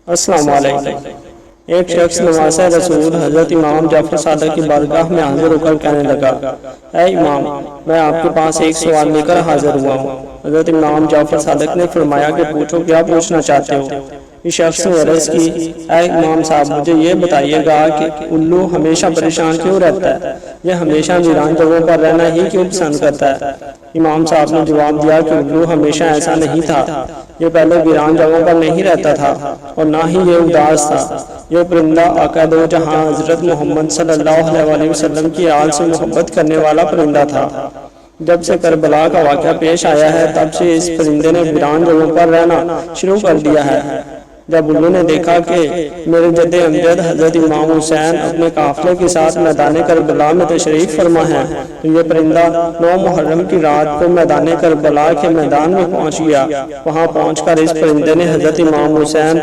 السلام علیکم۔ ایک شخص نواسہ رسول حضرت امام جعفر صادق کی بارگاہ میں حاضر ہو کر کہنے لگا، اے امام، میں آپ کے پاس ایک سوال لے کر حاضر ہوا ہوں۔ حضرت امام جعفر صادق نے فرمایا کہ پوچھو، کیا پوچھنا چاہتے ہو؟ اس شخص نے عرض کی، اے امام صاحب، مجھے یہ بتائیے گا کہ الو ہمیشہ پریشان کیوں رہتا ہے؟ یہ ہمیشہ ویران جگہوں پر رہنا ہی کیوں پسند کرتا ہے؟ امام صاحب نے جواب دیا کہ الو ہمیشہ ایسا نہیں تھا، یہ پہلے ویران جگہوں پر نہیں رہتا تھا اور نہ ہی یہ اداس تھا۔ یہ پرندہ آقا دو جہاں حضرت محمد صلی اللہ علیہ وسلم کی آل سے محبت کرنے والا پرندہ تھا۔ جب سے کربلا کا واقعہ پیش آیا ہے تب سے اس پرندے نے ویران جگہوں پر رہنا شروع کر دیا ہے۔ جب الو نے دیکھا کہ میرے جد امجد حضرت امام حسین اپنے قافلے کے ساتھ میدان کربلا میں تشریف فرما ہے تو یہ پرندہ 9 محرم کی رات کو میدان کربلا کے میدان میں پہنچ گیا۔ وہاں پہنچ کر اس پرندے نے حضرت امام حسین